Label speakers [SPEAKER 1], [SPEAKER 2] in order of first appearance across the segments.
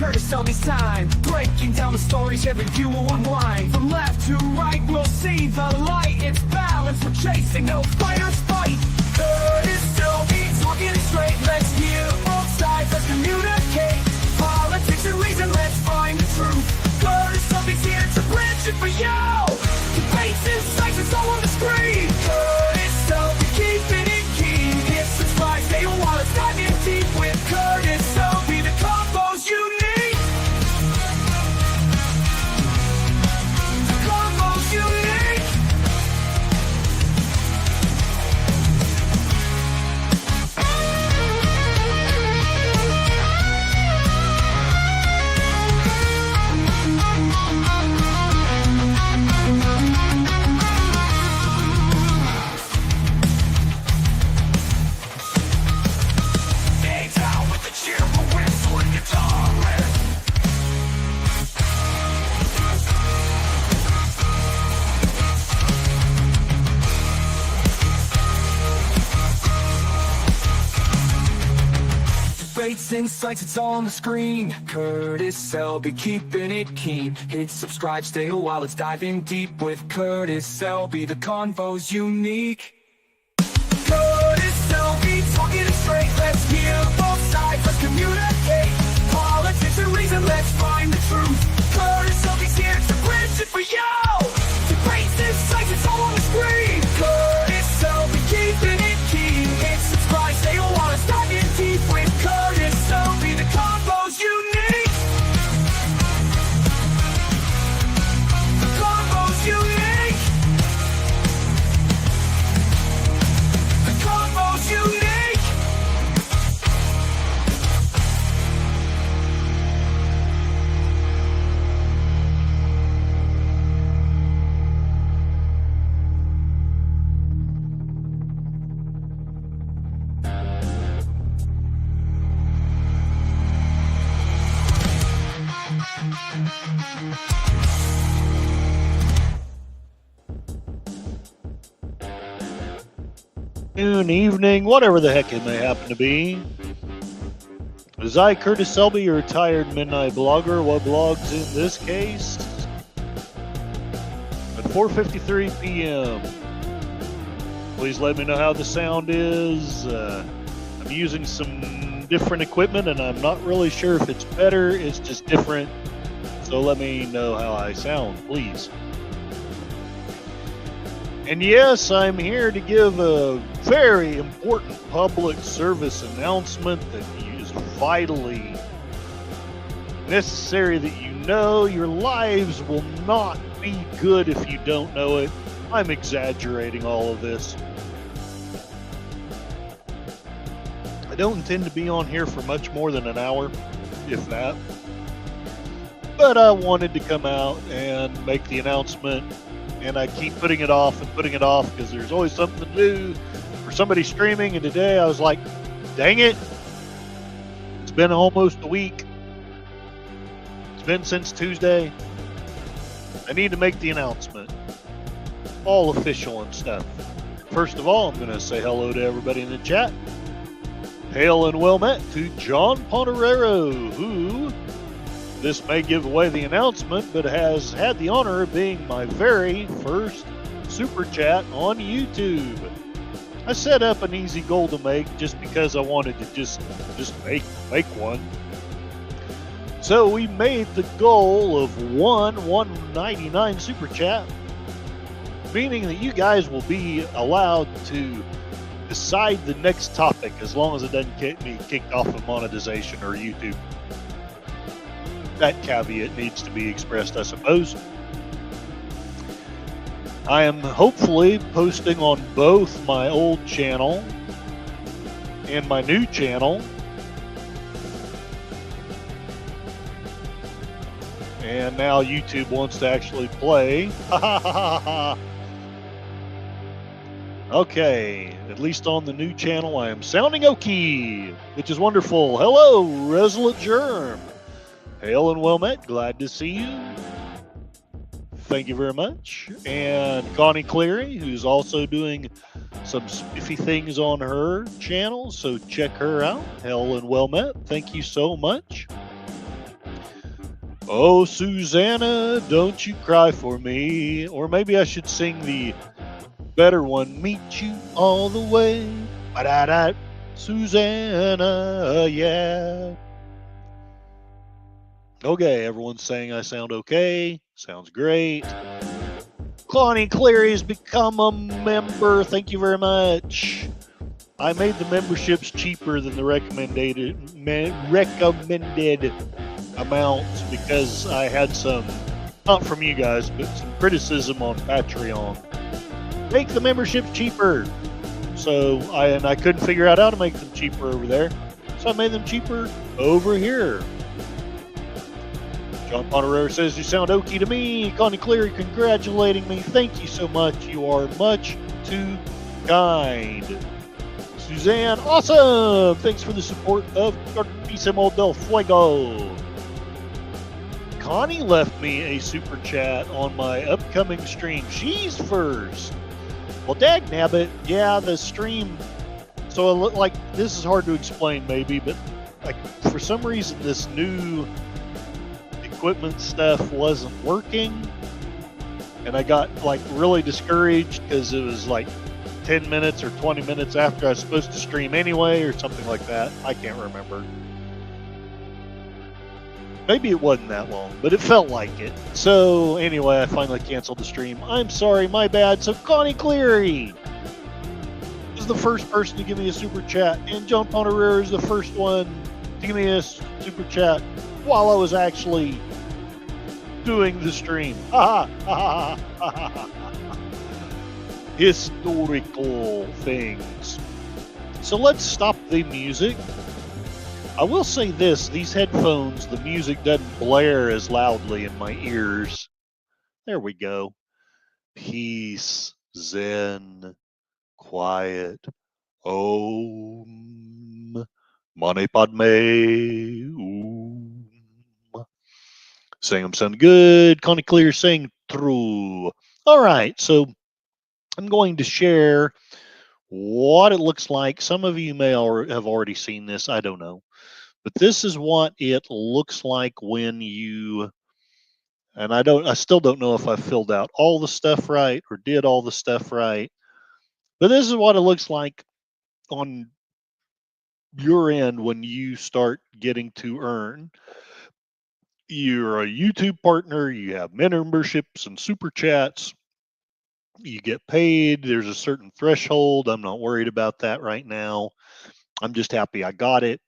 [SPEAKER 1] Curtis Selby's time, breaking down the stories every view will unwind. From left to right we'll see the light. It's balance we're chasing, no fighters fight. Curtis Selby talking it straight. Let's hear both sides, let's communicate. Politics and reason, let's find the truth. Curtis Selby's here to bridge it for you. Debates, insights, it's all on the screen. Curtis Selby, keeping it keen. Hit subscribe, stay a while, let's dive in deep with Curtis Selby. The combos you need. The combos you need. Stay down with the cheerful whistle and guitar riff. Debates, insights, it's all on the screen. Curtis Selby, keeping it keen. Hit subscribe, stay a while, let's dive in deep with Curtis Selby. The convo's unique. Curtis Selby, talking it straight. Let's hear both sides, let's communicate. Politics and reason, let's find the truth. Curtis Selby's here to bridge it for you. Debates, insights, it's all on the screen. Curtis Selby, keeping it keen. Hit subscribe, stay a while, let's dive in deep with Curtis Selby. The combos unique. The combos unique. The combos unique.
[SPEAKER 2] Noon, evening, whatever the heck it may happen to be. It is I, Curtis Selby, your retired midnight blogger. What blogs in this case? At 4:53 p.m. Please let me know how the sound is. I'm using some different equipment and I'm not really sure if it's better. It's just different. So let me know how I sound, please. And yes, I'm here to give a very important public service announcement that is vitally necessary that you know. Your lives will not be good if you don't know it. I'm exaggerating all of this. I don't intend to be on here for much more than an hour, if that. But I wanted to come out and make the announcement. And I keep putting it off because there's always something to do or somebody streaming. And today I was like, dang it. It's been almost a week. It's been since Tuesday. I need to make the announcement. All official and stuff. First of all, I'm going to say hello to everybody in the chat. Hail and well met to John Ponterero, who... this may give away the announcement, but has had the honor of being my very first super chat on YouTube. I set up an easy goal to make just because I wanted to just make one. So we made the goal of 199 super chat, meaning that you guys will be allowed to decide the next topic as long as it doesn't get me kicked off of monetization or YouTube. That caveat needs to be expressed, I suppose. I am hopefully posting on both my old channel and my new channel. And now YouTube wants to actually play. Okay, at least on the new channel I am sounding okay, which is wonderful. Hello, Resolute Germ. Hail and well met. Glad to see you. Thank you very much. And Connie Cleary, who's also doing some spiffy things on her channel, so check her out. Hail and well met. Thank you so much. Oh, Susanna, don't you cry for me. Or maybe I should sing the better one, meet you all the way. Ba-da-da, Susanna, yeah. Okay, everyone's saying I sound okay. Sounds great. Connie Cleary's become a member. Thank you very much. I made the memberships cheaper than the recommended amounts because I had some, not from you guys, but some criticism on Patreon. Make the memberships cheaper. So I couldn't figure out how to make them cheaper over there. So I made them cheaper over here. John Ponerero says, you sound okie to me. Connie Cleary congratulating me. Thank you so much. You are much too kind. Suzanne, awesome. Thanks for the support of Cartísimo del Fuego. Connie left me a super chat on my upcoming stream. She's first. Well, dagnabbit, yeah, the stream. So like this is hard to explain maybe, but like for some reason this new equipment stuff wasn't working, and I got like really discouraged because it was like 10 minutes or 20 minutes after I was supposed to stream anyway, or something like that. I can't remember. Maybe it wasn't that long, but it felt like it. So anyway, I finally canceled the stream. I'm sorry, my bad. So Connie Cleary is the first person to give me a super chat, and John Ponerero is the first one to give me a super chat while I was actually doing the stream. Historical things. So let's stop the music. I will say this, these headphones, the music doesn't blare as loudly in my ears. There we go. Peace, zen, quiet. Om. Mane Padme. Om. Saying I'm sounding good. Connie Clear saying true. All right, so I'm going to share what it looks like. Some of you may have already seen this. I don't know. But this is what it looks like when you, and I still don't know if I filled out all the stuff right or did all the stuff right. But this is what it looks like on your end when you start getting to earn. You're a YouTube partner, you have memberships and super chats, you get paid. There's a certain threshold. I'm not worried about that right now. I'm just happy I got it.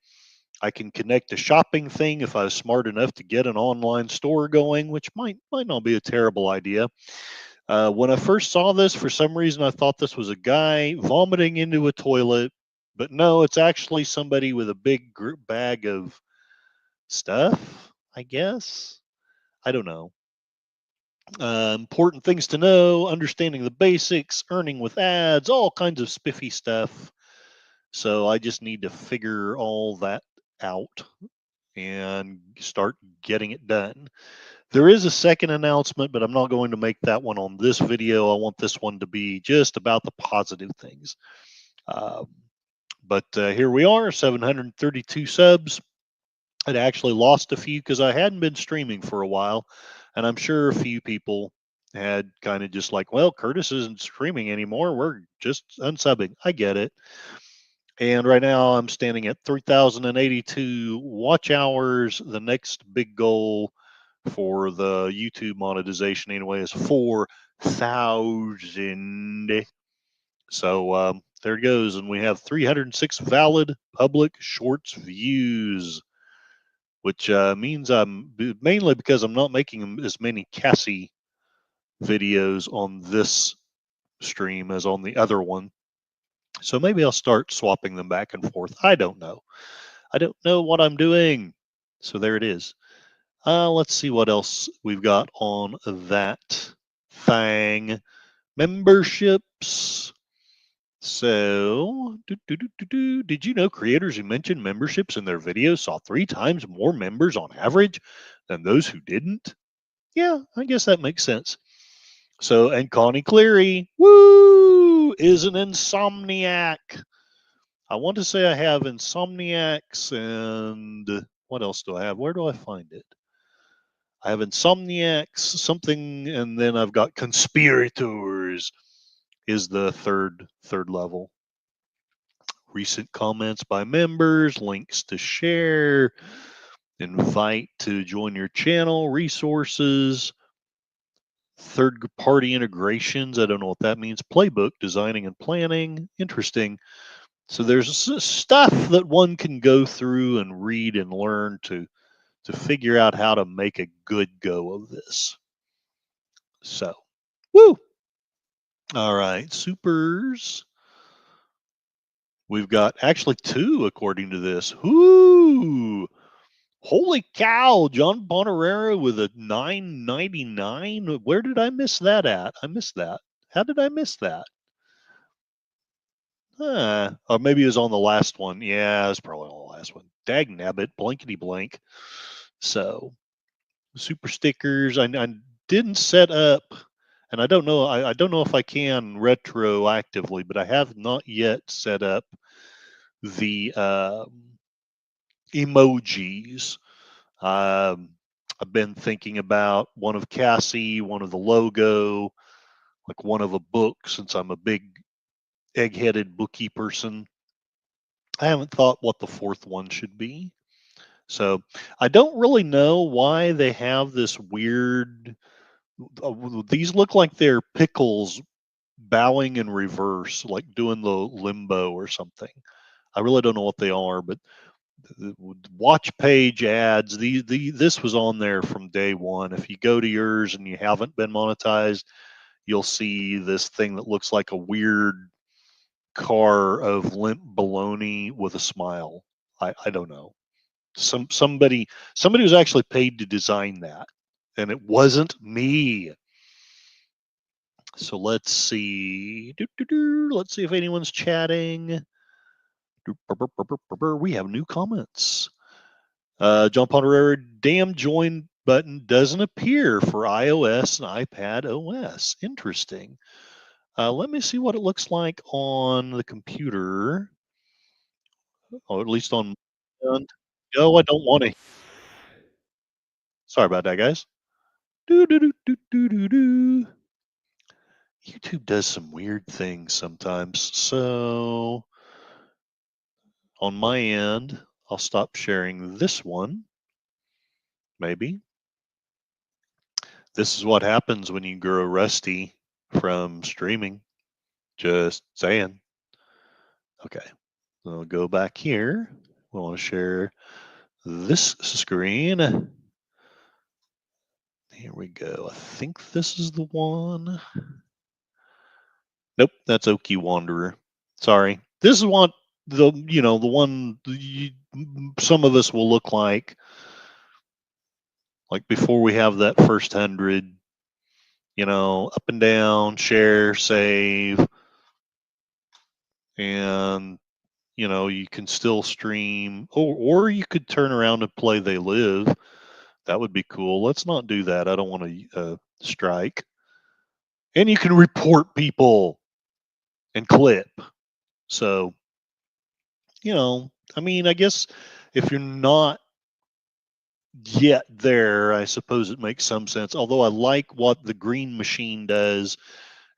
[SPEAKER 2] I can connect a shopping thing if I was smart enough to get an online store going, which might not be a terrible idea. When I first saw this, for some reason, I thought this was a guy vomiting into a toilet, but no, it's actually somebody with a big bag of stuff, I guess. I don't know. Important things to know, understanding the basics, earning with ads, all kinds of spiffy stuff. So I just need to figure all that out and start getting it done. There is a second announcement, but I'm not going to make that one on this video. I want this one to be just about the positive things. But here we are, 732 subs. I'd actually lost a few because I hadn't been streaming for a while, and I'm sure a few people had kind of just like, well, Curtis isn't streaming anymore. We're just unsubbing. I get it. And right now I'm standing at 3,082 watch hours. The next big goal for the YouTube monetization anyway is 4,000. So there it goes. And we have 306 valid public shorts views, which means I'm mainly because I'm not making as many Cassie videos on this stream as on the other one. So maybe I'll start swapping them back and forth. I don't know. I don't know what I'm doing. So there it is. Let's see what else we've got on that thing. Memberships. So, did you know creators who mentioned memberships in their videos saw 3 times more members on average than those who didn't? Yeah, I guess that makes sense. So, and Connie Cleary, woo, is an insomniac. I want to say I have insomniacs, and what else do I have? Where do I find it? I have insomniacs, something, and then I've got conspirators is the third level. Recent comments by members, links to share, invite to join your channel, resources, third party integrations. I don't know what that means. Playbook, designing and planning. Interesting. So there's stuff that one can go through and read and learn to figure out how to make a good go of this. So, woo! All right, supers. We've got actually 2 according to this. Whoo! Holy cow, John Bonarera with a 999. Where did I miss that at? I missed that. How did I miss that? Or maybe it was on the last one. Yeah, it was probably on the last one. Dag nabbit, blankety blank. So, super stickers. I didn't set up, and I don't know. I don't know if I can retroactively, but I have not yet set up the emojis. I've been thinking about one of Cassie, one of the logo, like one of a book, since I'm a big egg-headed bookie person. I haven't thought what the 4th one should be. So I don't really know why they have this weird. These look like they're pickles bowing in reverse, like doing the limbo or something. I really don't know what they are, but the watch page ads. This was on there from day one. If you go to yours and you haven't been monetized, you'll see this thing that looks like a weird car of limp baloney with a smile. I don't know. Somebody was actually paid to design that, and it wasn't me. So let's see. Let's see if anyone's chatting. We have new comments. John Ponderera, damn join button doesn't appear for iOS and iPad OS. Interesting. Let me see what it looks like on the computer. Or at least on. No, I don't want to. Sorry about that, guys. YouTube does some weird things sometimes. So on my end, I'll stop sharing this one. Maybe. This is what happens when you grow rusty from streaming. Just saying. Okay. So I'll go back here. We want to share this screen. Here we go. I think this is the one. Nope, that's Oki Wanderer. Sorry. This is what the one some of us will look like before we have that first 100. Up and down, share, save, and you can still stream, or you could turn around and play They Live. That would be cool. Let's not do that. I don't want to strike. And you can report people and clip. So, I guess if you're not yet there, I suppose it makes some sense. Although I like what the green machine does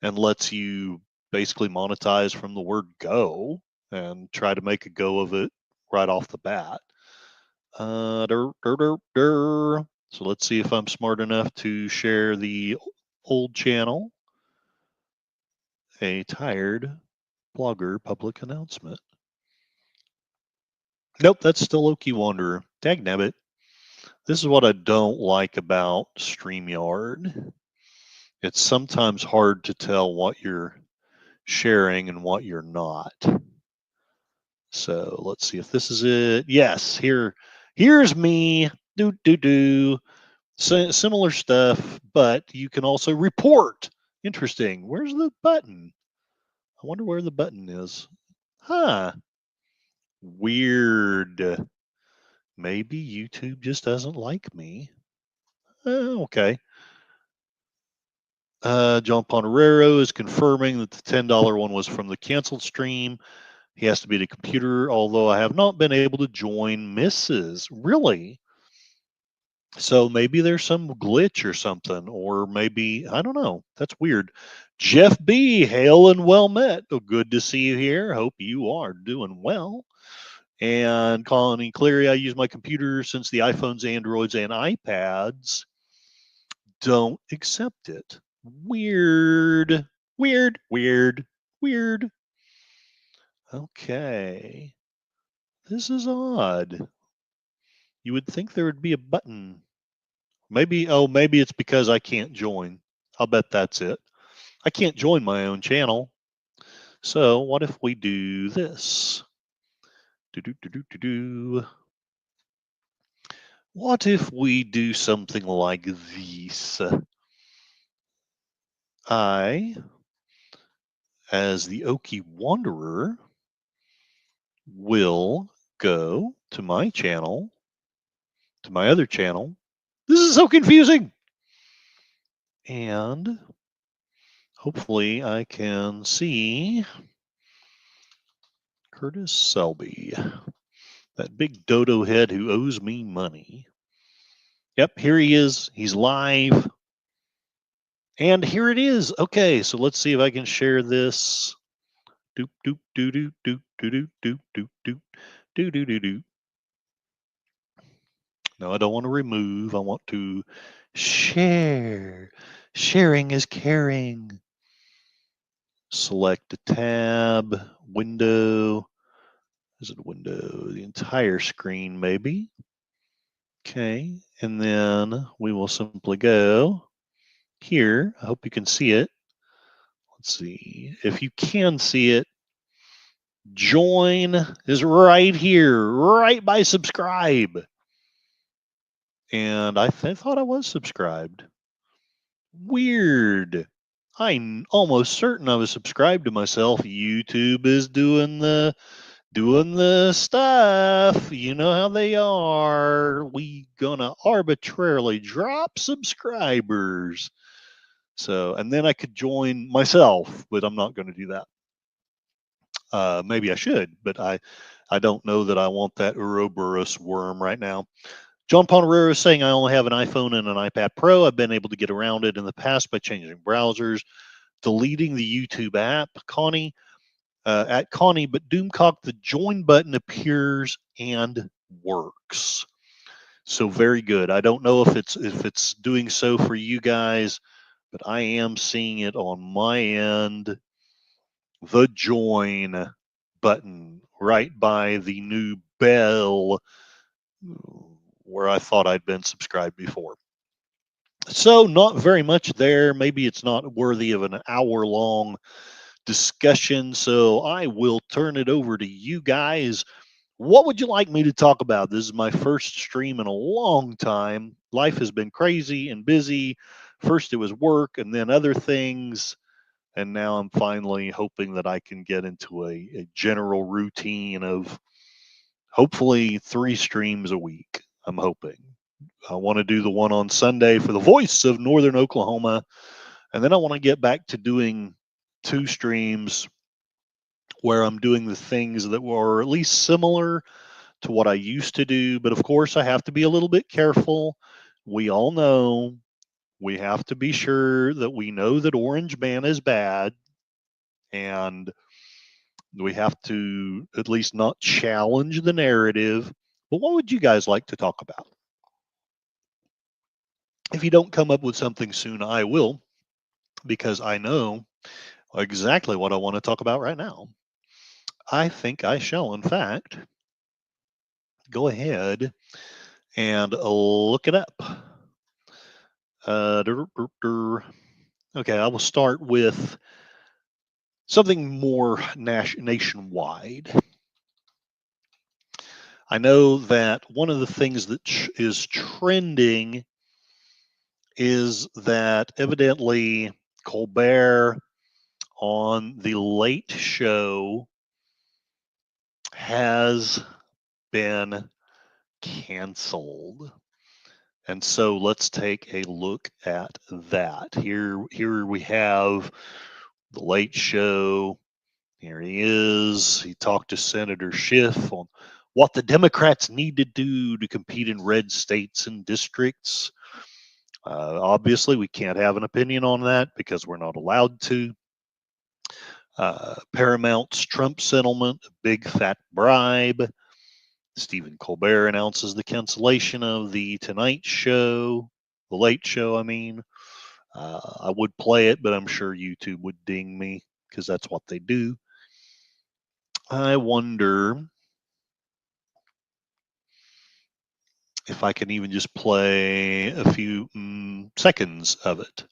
[SPEAKER 2] and lets you basically monetize from the word go and try to make a go of it right off the bat. So let's see if I'm smart enough to share the old channel. A tired blogger public announcement. Nope, that's still Oki Wanderer. Dagnabbit. This is what I don't like about StreamYard. It's sometimes hard to tell what you're sharing and what you're not. So let's see if this is it. Yes, here's me. Similar stuff, but you can also report. Interesting. Where's the button? I wonder where the button is. Huh. Weird. Maybe YouTube just doesn't like me. Okay. John Ponderero is confirming that the $10 one was from the canceled stream. He has to be at a computer, although I have not been able to join Mrs. Really? So maybe there's some glitch or something, or maybe, I don't know. That's weird. Jeff B, hail and well met. Oh, good to see you here. Hope you are doing well. And Colony Cleary, I use my computer since the iPhones, Androids, and iPads don't accept it. Weird, weird, weird, weird. Okay. This is odd. You would think there would be a button. Maybe, oh, maybe it's because I can't join. I'll bet that's it. I can't join my own channel. So what if we do this? Do. What if we do something like this? I, as the Okie Wanderer, will go to my channel, to my other channel. This is so confusing. And hopefully I can see Curtis Selby, that big dodo head who owes me money. Yep, here he is. He's live. And here it is. Okay, so let's see if I can share this. Doop doop doo doo doop doo doo doop doop doop doo doo doo doo. No, I don't want to remove. I want to share. Sharing is caring. Select a tab, window. Is it a window? The entire screen, maybe. Okay, and then we will simply go here. I hope you can see it. Let's see. If you can see it, join is right here, right by subscribe. And I thought I was subscribed. Weird. I'm almost certain I was subscribed to myself. YouTube is doing the stuff. You know how they are. We gonna arbitrarily drop subscribers. So, and then I could join myself, but I'm not going to do that. Maybe I should, but I don't know that I want that Ouroboros worm right now. John Ponerero is saying I only have an iPhone and an iPad Pro. I've been able to get around it in the past by changing browsers, deleting the YouTube app. Connie, at Connie, but Doomcock, the join button appears and works. So very good. I don't know if it's doing so for you guys, but I am seeing it on my end. The join button right by the new bell where I thought I'd been subscribed before. So not very much there. Maybe it's not worthy of an hour-long discussion. So I will turn it over to you guys. What would you like me to talk about? This is my first stream in a long time. Life has been crazy and busy. First it was work and then other things. And now I'm finally hoping that I can get into a general routine of hopefully 3 streams a week. I'm hoping. I want to do the one on Sunday for the voice of Northern Oklahoma. And then I want to get back to doing 2 streams where I'm doing the things that were at least similar to what I used to do. But of course, I have to be a little bit careful. We all know we have to be sure that we know that Orange Man is bad. And we have to at least not challenge the narrative. But what would you guys like to talk about? If you don't come up with something soon, I will, because I know exactly what I want to talk about right now. I think I shall, in fact, go ahead and look it up. Okay, I will start with something more nationwide. I know that one of the things that is trending is that evidently Colbert on the Late Show has been canceled. And so let's take a look at that. Here we have the Late Show. Here he is. He talked to Senator Schiff on what the Democrats need to do to compete in red states and districts. Obviously, we can't have an opinion on that because we're not allowed to. Paramount's Trump settlement, a big fat bribe. Stephen Colbert announces the cancellation of the Tonight Show, the Late Show, I mean. I would play it, but I'm sure YouTube would ding me because that's what they do. I wonder if I can even just play a few seconds of it.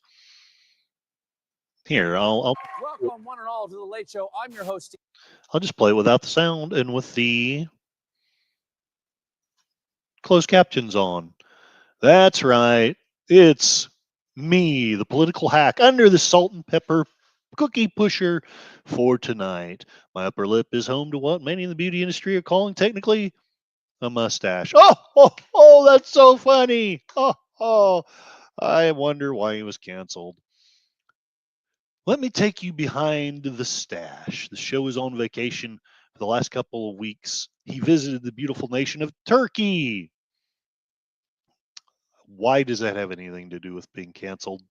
[SPEAKER 2] Here, I'll
[SPEAKER 3] welcome one and all to the Late Show. I'm your host.
[SPEAKER 2] I'll just play it without the sound and with the closed captions on. That's right. It's me, the political hack, under the salt and pepper cookie pusher for tonight. My upper lip is home to what many in the beauty industry are calling technically a mustache. Oh, that's so funny. Oh, I wonder why he was canceled. Let me take you behind the stash. The show is on vacation for the last couple of weeks. He visited the beautiful nation of Turkey. Why does that have anything to do with being canceled?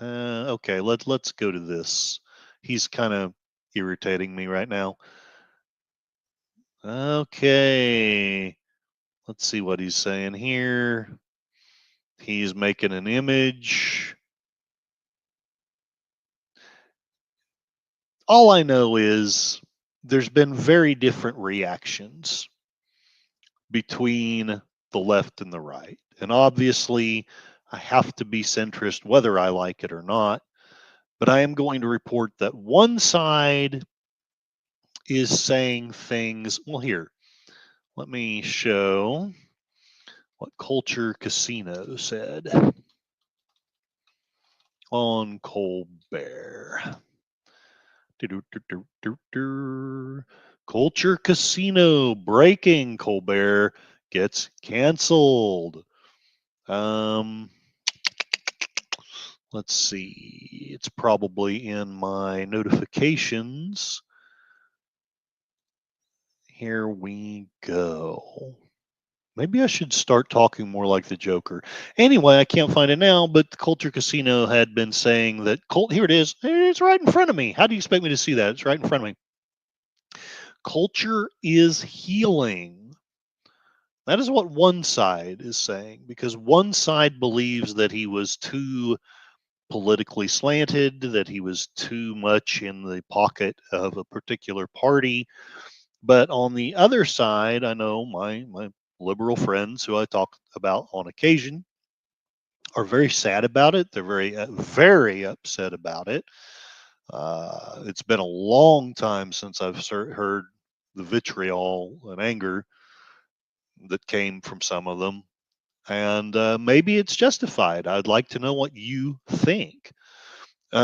[SPEAKER 2] Okay, let's go to this. He's kind of irritating me right now. Okay, let's see what he's saying here. He's making an image. All I know is there's been very different reactions between the left and the right. And obviously, I have to be centrist whether I like it or not. But I am going to report that one side is saying things. Well, here, let me show what Culture Casino said on Colbert. Culture Casino breaking. Colbert gets canceled. Let's see. It's probably in my notifications. Here we go. Maybe I should start talking more like the Joker. Anyway, I can't find it now, but the Culture Casino had been saying that here it is. It's right in front of me. How do you expect me to see that? It's right in front of me. Culture is healing. That is what one side is saying, because one side believes that he was too politically slanted, that he was too much in the pocket of a particular party. But on the other side, I know my liberal friends who I talk about on occasion are very sad about it. They're very upset about it. It's been a long time since I've heard the vitriol and anger that came from some of them. And maybe it's justified. I'd like to know what you think.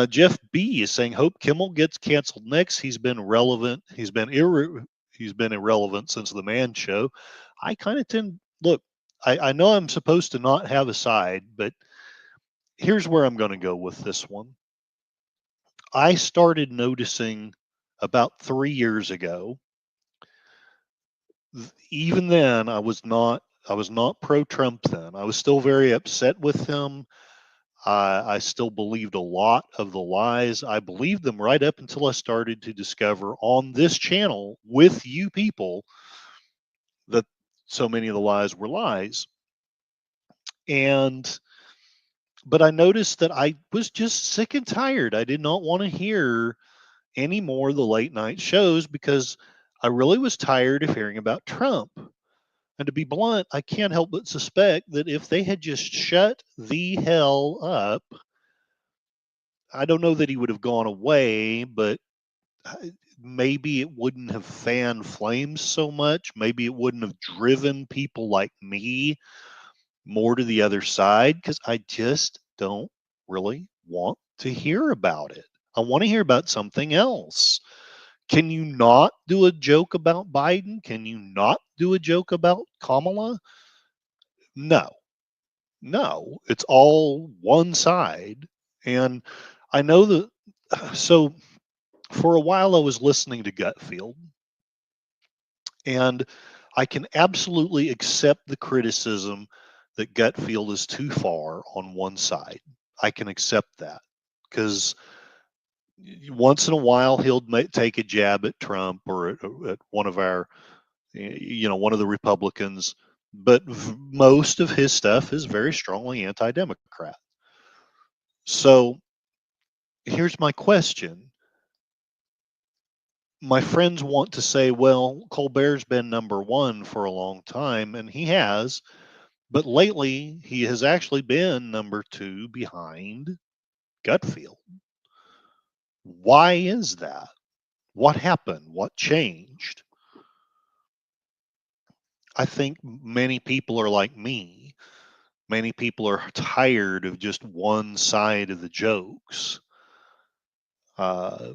[SPEAKER 2] Jeff B is saying, hope Kimmel gets canceled next. He's been relevant. He's been irrelevant since the Man Show. I kind of look. I know I'm supposed to not have a side, but here's where I'm going to go with this one. I started noticing about 3 years ago. Even then, I was not pro-Trump then. I was still very upset with him. I still believed a lot of the lies. I believed them right up until I started to discover on this channel with you people that so many of the lies were lies. But I noticed that I was just sick and tired. I did not want to hear any more of the late night shows because I really was tired of hearing about Trump. And to be blunt, I can't help but suspect that if they had just shut the hell up, I don't know that he would have gone away, but maybe it wouldn't have fanned flames so much. Maybe it wouldn't have driven people like me more to the other side because I just don't really want to hear about it. I want to hear about something else. Can you not do a joke about Biden? Can you not do a joke about Kamala? No, it's all one side. And I know that, so for a while I was listening to Gutfield. And I can absolutely accept the criticism that Gutfield is too far on one side. I can accept that because once in a while he'll take a jab at Trump or at one of our, one of the Republicans, but most of his stuff is very strongly anti-Democrat. So here's my question. My friends want to say, well, Colbert's been number one for a long time, and he has, but lately he has actually been number two behind Gutfield. Why is that? What happened? What changed? I think many people are like me. Many people are tired of just one side of the jokes. Uh,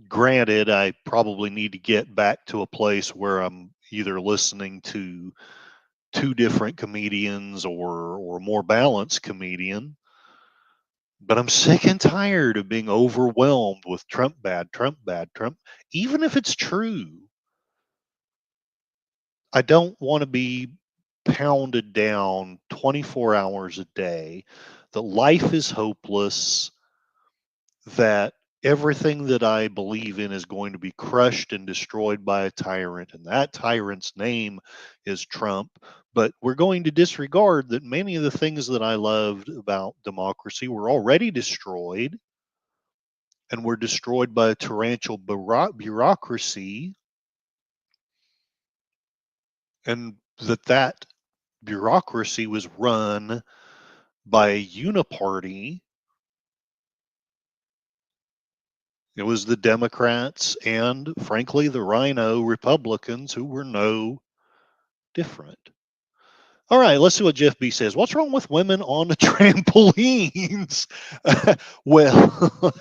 [SPEAKER 2] Granted, I probably need to get back to a place where I'm either listening to two different comedians or a more balanced comedian. But I'm sick and tired of being overwhelmed with Trump bad, Trump bad, Trump. Even if it's true, I don't want to be pounded down 24 hours a day, that life is hopeless, that everything that I believe in is going to be crushed and destroyed by a tyrant, and that tyrant's name is Trump. But we're going to disregard that many of the things that I loved about democracy were already destroyed and were destroyed by a tyrannical bureaucracy, and that bureaucracy was run by a uniparty. It was the Democrats and, frankly, the Rhino Republicans who were no different. All right, let's see what Jeff B says. What's wrong with women on the trampolines? Well,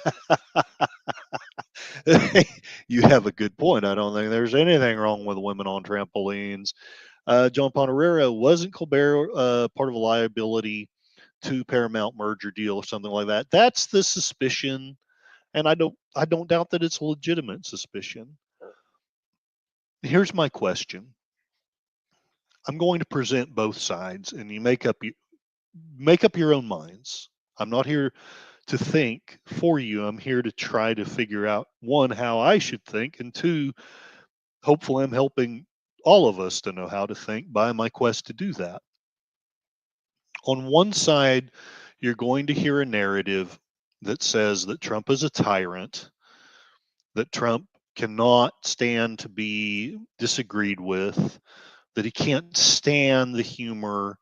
[SPEAKER 2] you have a good point. I don't think there's anything wrong with women on trampolines. John Ponderero, wasn't Colbert part of a liability to Paramount merger deal or something like that? That's the suspicion, and I don't doubt that it's a legitimate suspicion. Here's my question. I'm going to present both sides, and you make up your own minds. I'm not here to think for you. I'm here to try to figure out, one, how I should think, and two, hopefully I'm helping all of us to know how to think by my quest to do that. On one side, you're going to hear a narrative that says that Trump is a tyrant, that Trump cannot stand to be disagreed with, that he can't stand the humor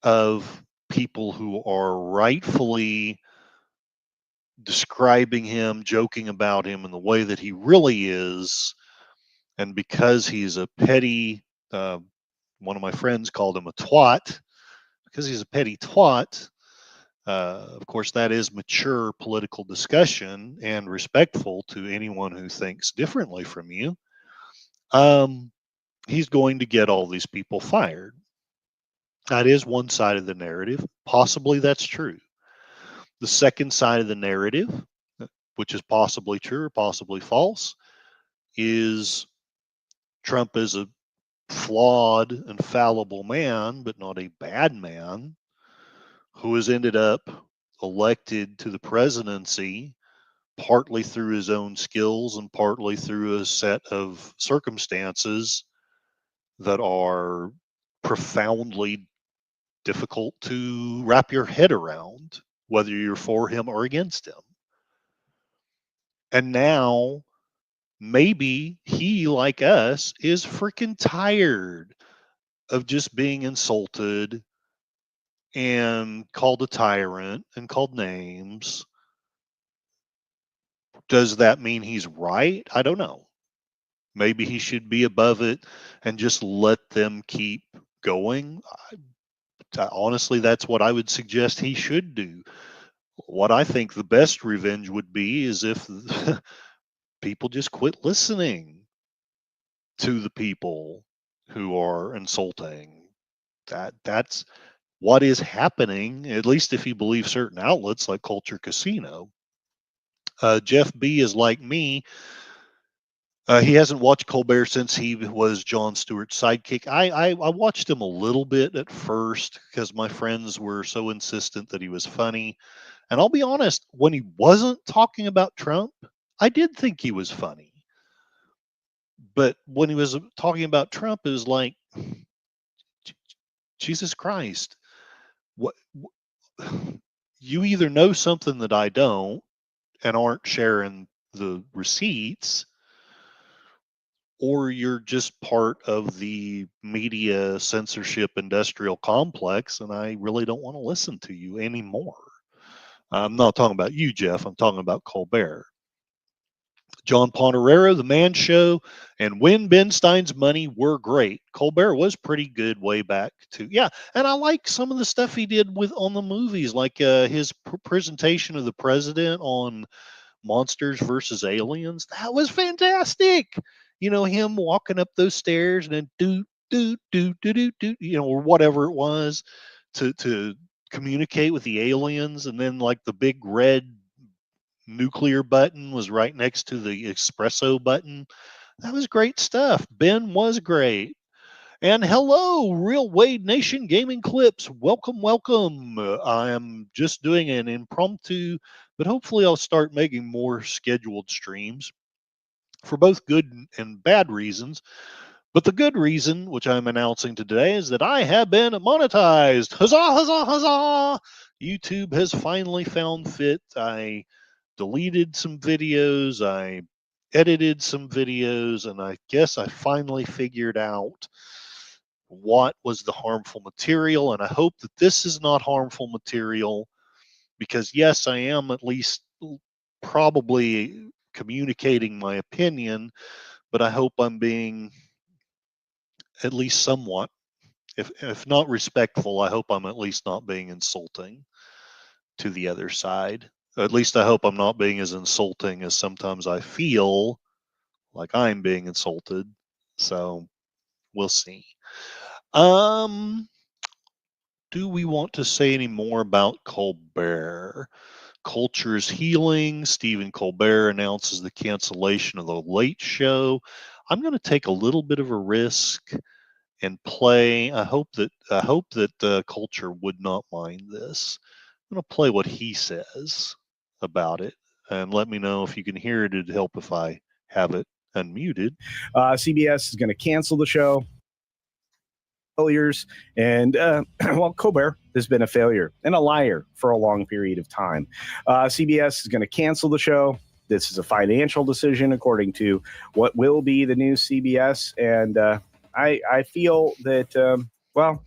[SPEAKER 2] of people who are rightfully describing him, joking about him in the way that he really is. And because he's a petty, one of my friends called him a twat, because he's a petty twat. Of course, that is mature political discussion and respectful to anyone who thinks differently from you. He's going to get all these people fired. That is one side of the narrative. Possibly that's true. The second side of the narrative, which is possibly true or possibly false, is Trump is a flawed and fallible man, but not a bad man, who has ended up elected to the presidency partly through his own skills and partly through a set of circumstances that are profoundly difficult to wrap your head around, whether you're for him or against him. And now maybe he, like us, is freaking tired of just being insulted and called a tyrant and called names. Does that mean he's right? I don't know. Maybe he should be above it and just let them keep going. Honestly, that's what I would suggest he should do. What I think the best revenge would be is if people just quit listening to the people who are insulting. That's what is happening, at least if you believe certain outlets like Culture Casino. Jeff B is like me. He hasn't watched Colbert since he was Jon Stewart's sidekick. I watched him a little bit at first because my friends were so insistent that he was funny. And I'll be honest, when he wasn't talking about Trump, I did think he was funny. But when he was talking about Trump, it was like, Jesus Christ, what you either know something that I don't and aren't sharing the receipts, or you're just part of the media censorship industrial complex, and I really don't want to listen to you anymore. I'm not talking about you, Jeff. I'm talking about Colbert. John Pontorero, The Man Show, and When Ben Stein's Money were great. Colbert was pretty good way back too. Yeah, and I like some of the stuff he did with on the movies, like his presentation of the president on Monsters versus Aliens. That was fantastic. You know, him walking up those stairs and then do, or whatever it was to communicate with the aliens, and then like the big red nuclear button was right next to the espresso button. That was great stuff. Ben was great. And hello, Real Wade Nation Gaming Clips. Welcome, welcome. I am just doing an impromptu, but hopefully I'll start making more scheduled streams for both good and bad reasons. But the good reason, which I'm announcing today, is that I have been monetized. Huzzah, huzzah, huzzah! YouTube has finally found fit. I deleted some videos, I edited some videos, and I guess I finally figured out what was the harmful material. And I hope that this is not harmful material, because yes, I am at least probably communicating my opinion, but I hope I'm being at least somewhat, if not respectful, I hope I'm at least not being insulting to the other side. At least I hope I'm not being as insulting as sometimes I feel like I'm being insulted. So we'll see. Do we want to say any more about Colbert? Culture is healing. Stephen Colbert announces the cancellation of the Late Show. I'm going to take a little bit of a risk and play. I hope that Culture would not mind this. I'm going to play what he says about it, and let me know if you can hear it. It'd help if I have it unmuted.
[SPEAKER 4] CBS is going to cancel the show. Failures, and well, Colbert has been a failure and a liar for a long period of time. CBS is going to cancel the show. This is a financial decision, according to what will be the new CBS, and I feel that well,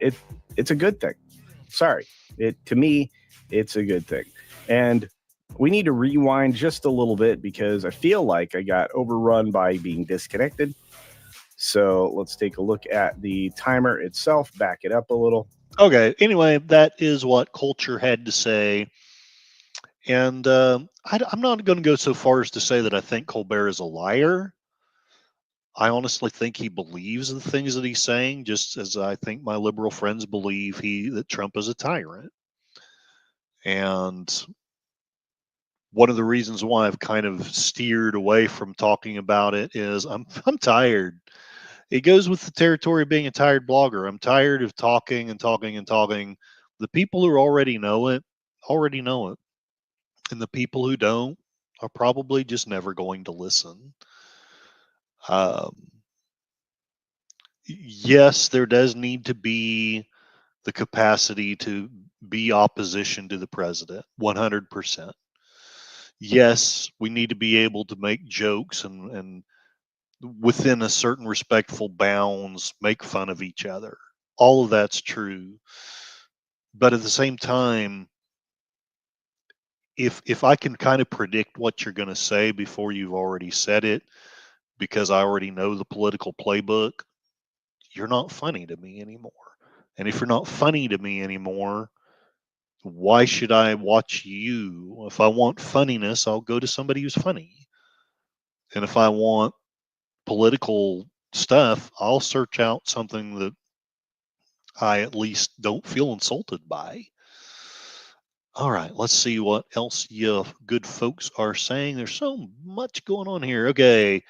[SPEAKER 4] it's a good thing. Sorry, to me, it's a good thing, and we need to rewind just a little bit because I feel like I got overrun by being disconnected. So let's take a look at the timer itself, back it up a little.
[SPEAKER 2] Okay, anyway, that is what Culture had to say. And I'm not going to go so far as to say that I think Colbert is a liar. I honestly think he believes the things that he's saying, just as I think my liberal friends believe that Trump is a tyrant. And one of the reasons why I've kind of steered away from talking about it is I'm tired. It goes with the territory of being a tired blogger. I'm tired of talking and talking and talking. The people who already know it. And the people who don't are probably just never going to listen. Yes, there does need to be the capacity to be opposition to the president, 100%. Yes, we need to be able to make jokes and within a certain respectful bounds, make fun of each other. All of that's true. But at the same time, if I can kind of predict what you're going to say before you've already said it, because I already know the political playbook, you're not funny to me anymore. And if you're not funny to me anymore, why should I watch you? If I want funniness, I'll go to somebody who's funny. And if I want political stuff, I'll search out something that I at least don't feel insulted by. All right, let's see what else you good folks are saying. There's so much going on here. Okay.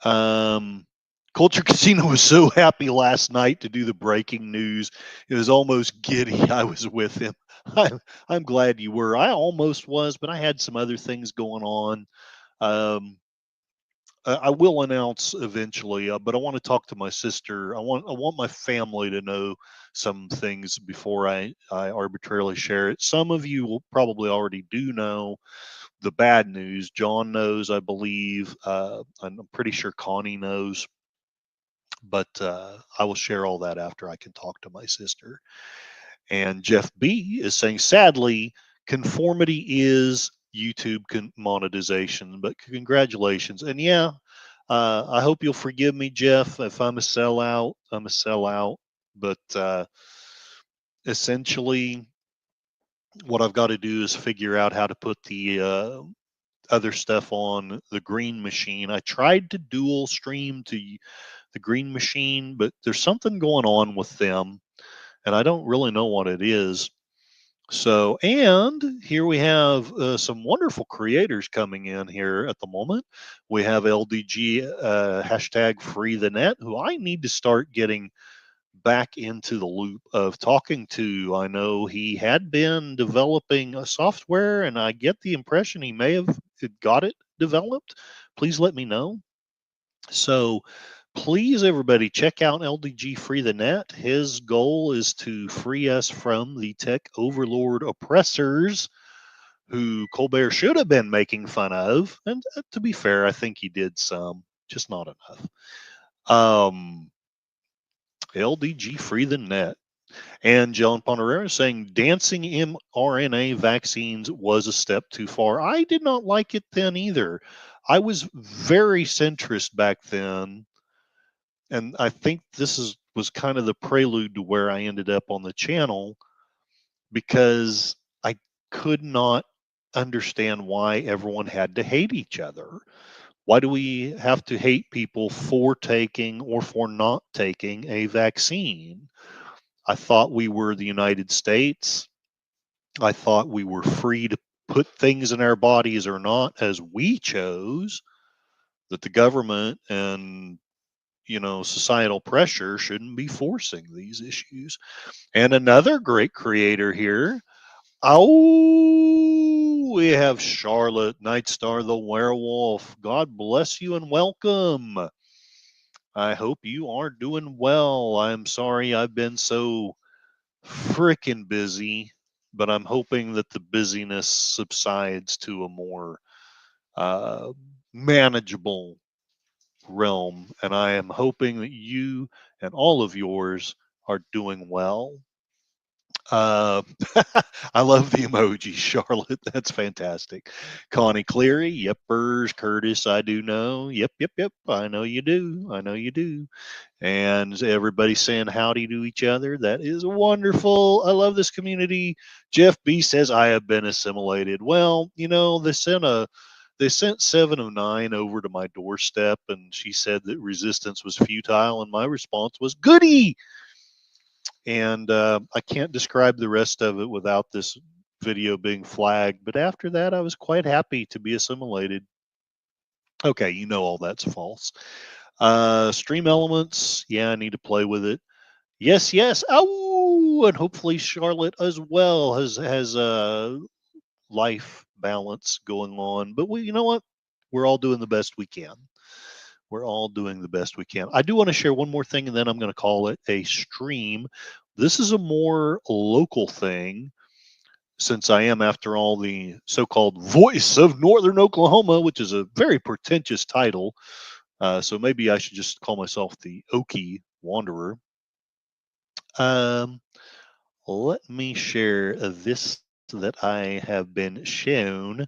[SPEAKER 2] Um, Culture Casino was so happy last night to do the breaking news. It was almost giddy. I was with him. I'm glad you were. I almost was, but I had some other things going on. Um, I will announce eventually, but I want to talk to my sister. I want my family to know some things before I arbitrarily share it. Some of you will probably already do know the bad news. John knows, I believe. I'm pretty sure Connie knows, but I will share all that after I can talk to my sister. And Jeff B is saying, sadly, conformity is YouTube monetization, but congratulations. And yeah, I hope you'll forgive me, Jeff, if I'm a sellout. I'm a sellout, but essentially, what I've got to do is figure out how to put the other stuff on the green machine. I tried to dual stream to the green machine, but there's something going on with them, and I don't really know what it is. So, and here we have some wonderful creators coming in here at the moment. We have LDG hashtag free the net, who I need to start getting back into the loop of talking to. I know he had been developing a software, and I get the impression he may have got it developed. Please let me know. So, please, everybody, check out LDG Free the Net. His goal is to free us from the tech overlord oppressors who Colbert should have been making fun of. And to be fair, I think he did some, just not enough. LDG Free the Net. And John Ponderera saying dancing mRNA vaccines was a step too far. I did not like it then either. I was very centrist back then, and I think was kind of the prelude to where I ended up on the channel, because I could not understand why everyone had to hate each other. Why do we have to hate people for taking or for not taking a vaccine? I thought we were the United States. I thought we were free to put things in our bodies or not as we chose, that the government and societal pressure shouldn't be forcing these issues. And another great creator here. Oh, we have Charlotte Nightstar the Werewolf. God bless you and welcome. I hope you are doing well. I'm sorry I've been so freaking busy, but I'm hoping that the busyness subsides to a more uh, manageable realm. And I am hoping that you and all of yours are doing well. Uh, I love the emoji, Charlotte. That's fantastic. Connie Cleary, yepers. Curtis, I do know. Yep, yep, yep. I know you do. I know you do. And everybody saying howdy to each other. That is wonderful. I love this community. Jeff B says I have been assimilated. Well, they sent 709 over to my doorstep, and she said that resistance was futile, and my response was goody. And I can't describe the rest of it without this video being flagged. But after that, I was quite happy to be assimilated. Okay, all that's false. Stream elements, yeah, I need to play with it. Yes, yes. Oh, and hopefully Charlotte as well has life balance going on. But you know what? We're all doing the best we can. We're all doing the best we can. I do want to share one more thing, and then I'm going to call it a stream. This is a more local thing, since I am, after all, the so-called voice of Northern Oklahoma, which is a very pretentious title. So maybe I should just call myself the Okie Wanderer. Let me share this that I have been shown,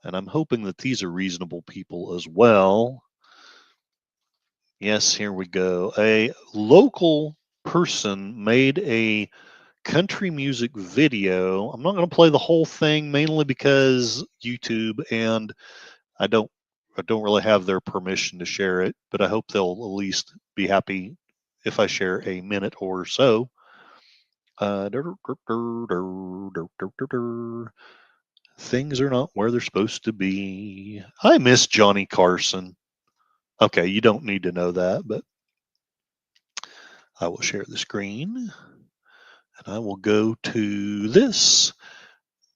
[SPEAKER 2] and I'm hoping that these are reasonable people as well. Yes, here we go. A local person made a country music video. I'm not going to play the whole thing, mainly because YouTube, and I don't really have their permission to share it, but I hope they'll at least be happy if I share a minute or so. Things are not where they're supposed to be. I miss Johnny Carson. Okay, you don't need to know that, but I will share the screen and I will go to this.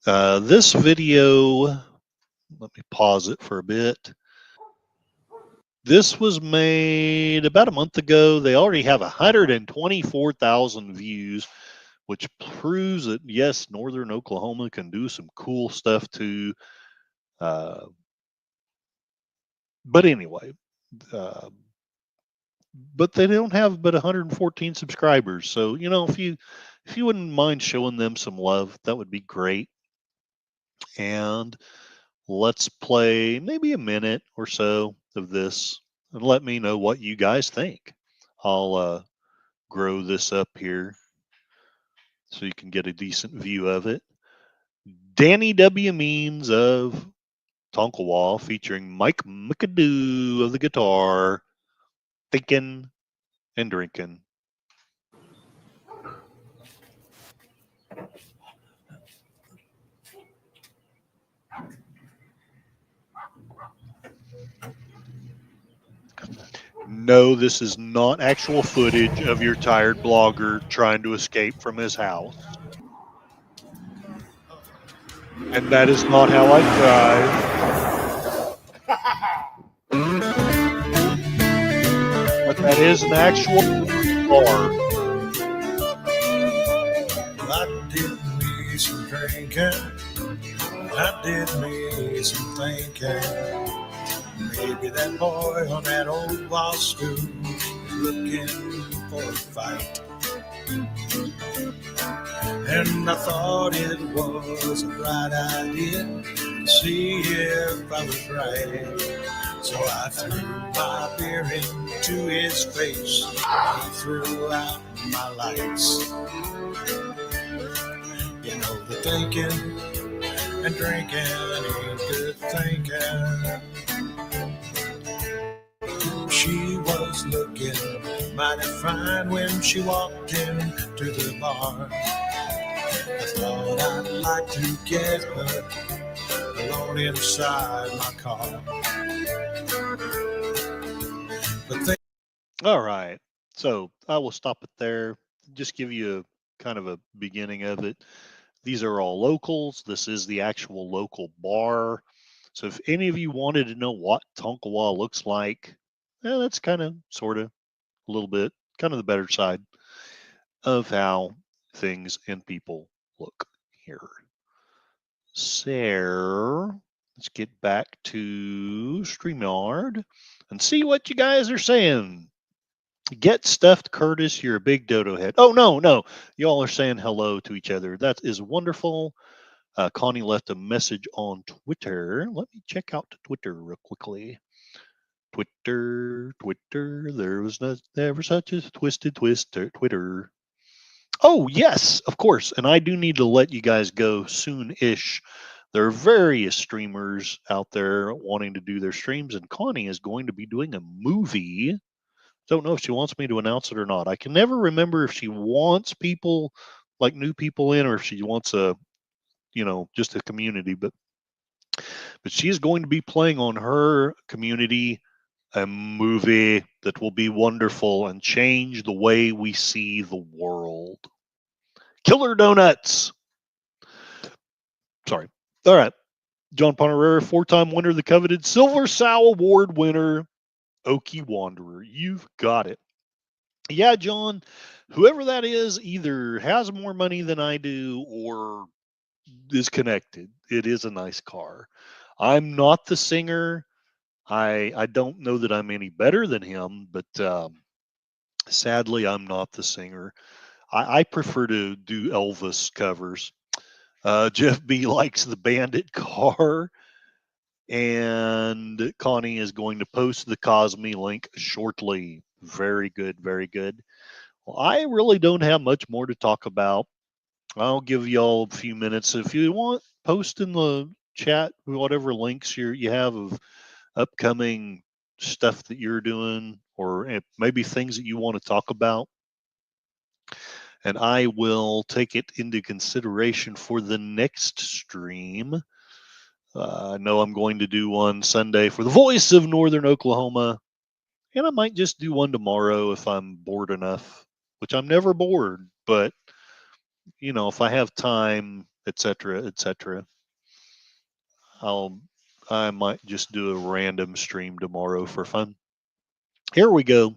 [SPEAKER 2] This video, let me pause it for a bit. This was made about a month ago. They already have 124,000 views, which proves that, yes, Northern Oklahoma can do some cool stuff too. But anyway, but they don't have but 114 subscribers. So, if you wouldn't mind showing them some love, that would be great. And let's play maybe a minute or so of this and let me know what you guys think. I'll grow this up here so you can get a decent view of it. Danny W. Means of Tonkawa featuring Mike McAdoo of the guitar, thinking and drinking. No, this is not actual footage of your tired blogger trying to escape from his house. And that is not how I drive. But that is an actual bar.
[SPEAKER 5] I did me some drinking. I did me some thinking. Maybe that boy on that old wall stool looking for a fight. And I thought it was a bright idea to see if I was right. So I threw my beer into his face. He threw out my lights. You know, the thinking and drinking ain't good thinking. She was looking mighty fine when she walked into the bar. I thought I'd like to get her alone inside my car. But
[SPEAKER 2] all right. So I will stop it there. Just give you a kind of a beginning of it. These are all locals. This is the actual local bar. So if any of you wanted to know what Tonkawa looks like, that's kind of, sort of, a little bit, kind of the better side of how things and people look here. So let's get back to StreamYard and see what you guys are saying. Get stuffed, Curtis. You're a big dodo head. Oh, no. Y'all are saying hello to each other. That is wonderful. Connie left a message on Twitter. Let me check out Twitter real quickly. Twitter. There was never such a twisted Twitter. Oh, yes, of course. And I do need to let you guys go soon-ish. There are various streamers out there wanting to do their streams, and Connie is going to be doing a movie. Don't know if she wants me to announce it or not. I can never remember if she wants people, like new people in, or if she wants just a community. But she is going to be playing on her community a movie that will be wonderful and change the way we see the world. Killer Donuts. Sorry. All right. John Ponerera, 4-time winner of the coveted Silver Sow Award winner, Okie Wanderer. You've got it. Yeah, John, whoever that is either has more money than I do or is connected. It is a nice car. I'm not the singer. I don't know that I'm any better than him, but sadly, I'm not the singer. I prefer to do Elvis covers. Jeff B likes the Bandit car. And Connie is going to post the Cosme link shortly. Very good, very good. Well, I really don't have much more to talk about. I'll give y'all a few minutes. If you want, post in the chat whatever links you have of upcoming stuff that you're doing, or maybe things that you want to talk about. and I will take it into consideration for the next stream. I know I'm going to do one Sunday for the Voice of Northern Oklahoma, and I might just do one tomorrow if I'm bored enough, which I'm never bored, but if I have time, etc., etc., I might just do a random stream tomorrow for fun. Here we go.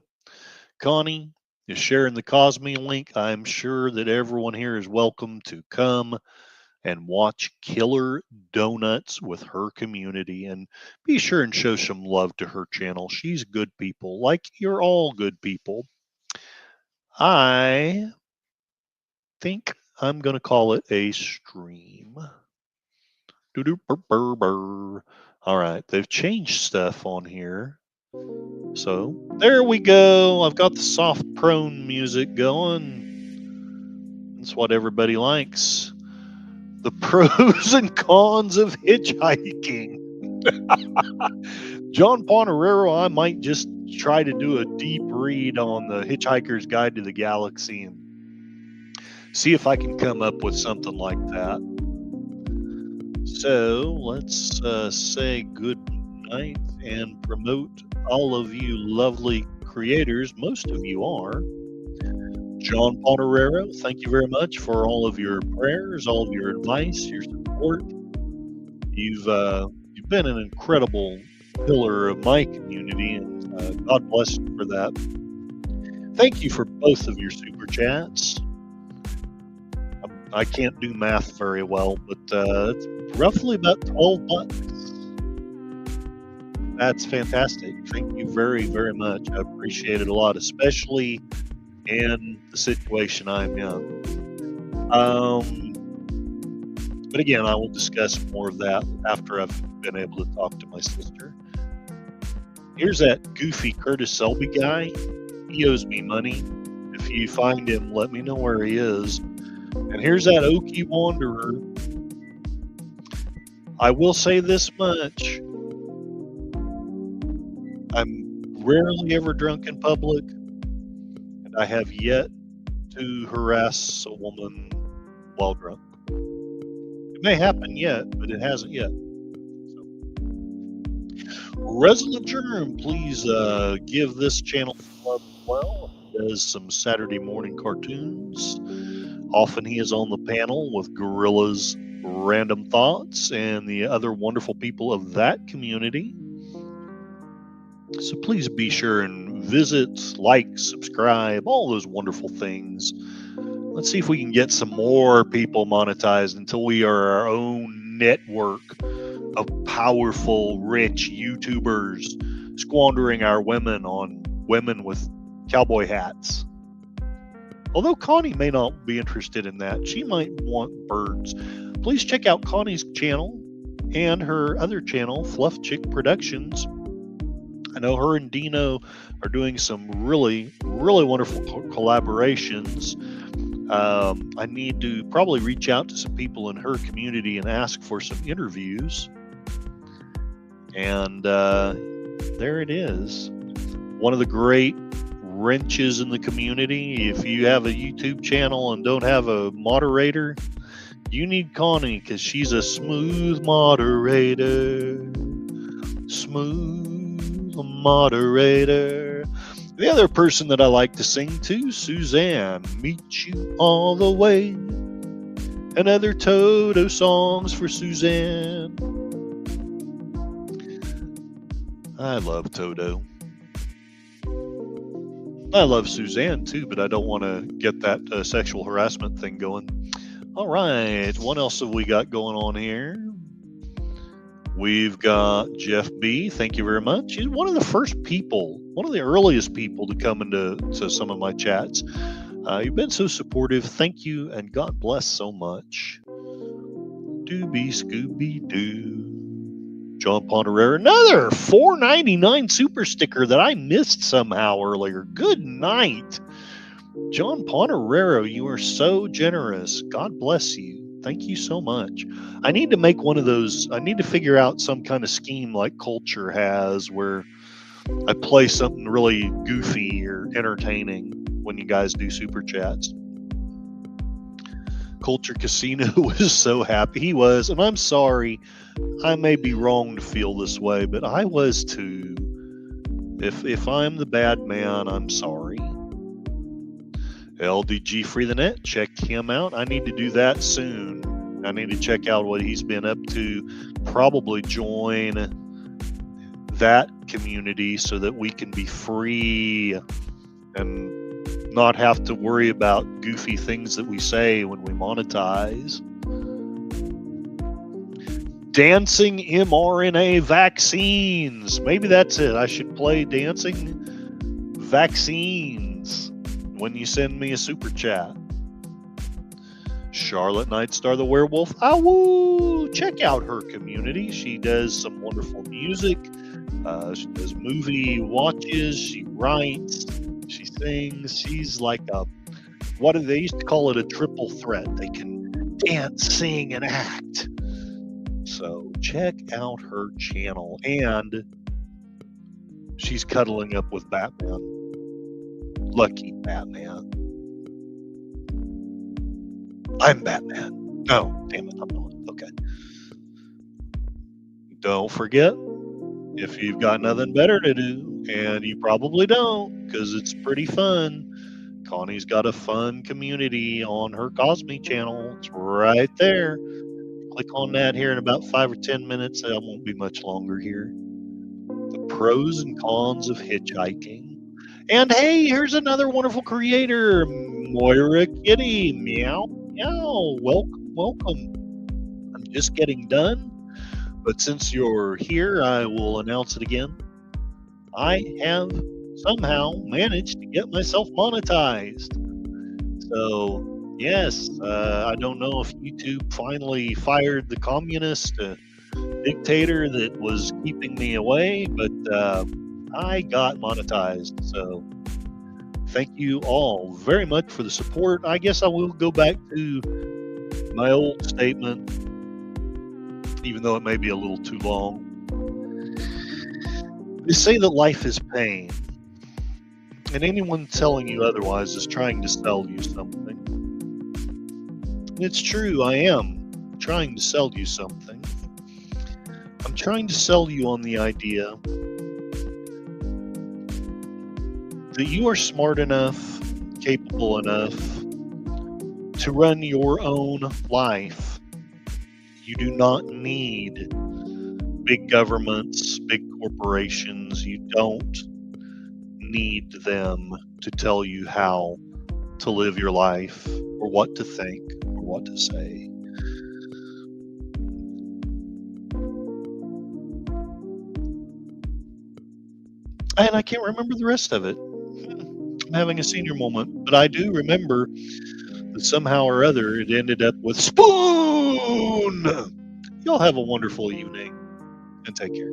[SPEAKER 2] Connie is sharing the Cosme link. I'm sure that everyone here is welcome to come and watch Killer Donuts with her community, and be sure and show some love to her channel. She's good people, like you're all good people. I think I'm going to call it a stream. All right, they've changed stuff on here. So there we go. I've got the soft prone music going. That's what everybody likes. The pros and cons of hitchhiking. John Ponerero, I might just try to do a deep read on the Hitchhiker's Guide to the Galaxy and see if I can come up with something like that. So let's say good night and promote all of you lovely creators. Most of you are. John Ponerero, thank you very much for all of your prayers, all of your advice, your support. You've been an incredible pillar of my community, and God bless you for that. Thank you for both of your super chats. I can't do math very well, but it's roughly about 12 bucks. That's fantastic. Thank you very, very much. I appreciate it a lot, especially in the situation I'm in. But again, I will discuss more of that after I've been able to talk to my sister. Here's that goofy Curtis Selby guy. He owes me money. If you find him, let me know where he is. And here's that Okie Wanderer. I will say this much. I'm rarely ever drunk in public, and I have yet to harass a woman while drunk. It may happen yet, but it hasn't yet. So. Resolute Germ, please give this channel love as well. He does some Saturday morning cartoons. Often he is on the panel with Gorilla's Random Thoughts and the other wonderful people of that community. So please be sure and visit, like, subscribe, all those wonderful things. Let's see if we can get some more people monetized until we are our own network of powerful, rich YouTubers squandering our women on women with cowboy hats. Although Connie may not be interested in that. She might want birds. Please check out Connie's channel and her other channel, Fluff Chick Productions. I know her and Dino are doing some really, really wonderful collaborations. I need to probably reach out to some people in her community and ask for some interviews. And there it is. One of the great wrenches in the community. If you have a YouTube channel and don't have a moderator, you need Connie, because she's a smooth moderator. Smooth moderator. The other person that I like to sing to, Suzanne, Meet You All the Way. Another Toto songs for Suzanne. I love Toto. I love Suzanne too, but I don't want to get that sexual harassment thing going. All right, what else have we got going on here? We've got Jeff B. Thank you very much. He's one of the first people, one of the earliest people to come into some of my chats. You've been so supportive. Thank you, and God bless so much. Doobie Scooby Doo. John Ponerero, another $4.99 super sticker that I missed somehow earlier. Good night. John Ponerero, you are so generous. God bless you. Thank you so much. I need to make one of those. I need to figure out some kind of scheme like Culture has where I play something really goofy or entertaining when you guys do super chats. Culture Casino was so happy. He was, and I'm sorry, I may be wrong to feel this way, but I was too. If I'm the bad man, I'm sorry. LDG Free the Net, check him out. I need to do that soon. I need to check out what he's been up to. Probably join that community so that we can be free and not have to worry about goofy things that we say when we monetize. Dancing mRNA vaccines. Maybe that's it. I should play dancing vaccines when you send me a super chat. Charlotte Nightstar the Werewolf. Awoo! Check out her community. She does some wonderful music. She does movie watches. She writes. She sings. She's like what do they used to call it? A triple threat. They can dance, sing, and act. So check out her channel. And she's cuddling up with Batman. Lucky Batman. I'm Batman. No, damn it, I'm not. Okay. Don't forget, if you've got nothing better to do, and you probably don't, because it's pretty fun, Connie's got a fun community on her Cosme channel. It's right there. Click on that here in about 5 or 10 minutes. It won't be much longer here. The pros and cons of hitchhiking. And hey, here's another wonderful creator, Moira Kitty. Meow, meow. Welcome, welcome. I'm just getting done, but since you're here, I will announce it again. I have somehow managed to get myself monetized. So, yes, I don't know if YouTube finally fired the communist dictator that was keeping me away, but I got monetized. So thank you all very much for the support. I guess I will go back to my old statement, even though it may be a little too long. They say that life is pain, and anyone telling you otherwise is trying to sell you something. And it's true, I am trying to sell you something. I'm trying to sell you on the idea that you are smart enough, capable enough to run your own life. You do not need big governments, big corporations. You don't need them to tell you how to live your life or what to think or what to say. And I can't remember the rest of it. I'm having a senior moment, but I do remember that somehow or other it ended up with spoon. Y'all have a wonderful evening and take care.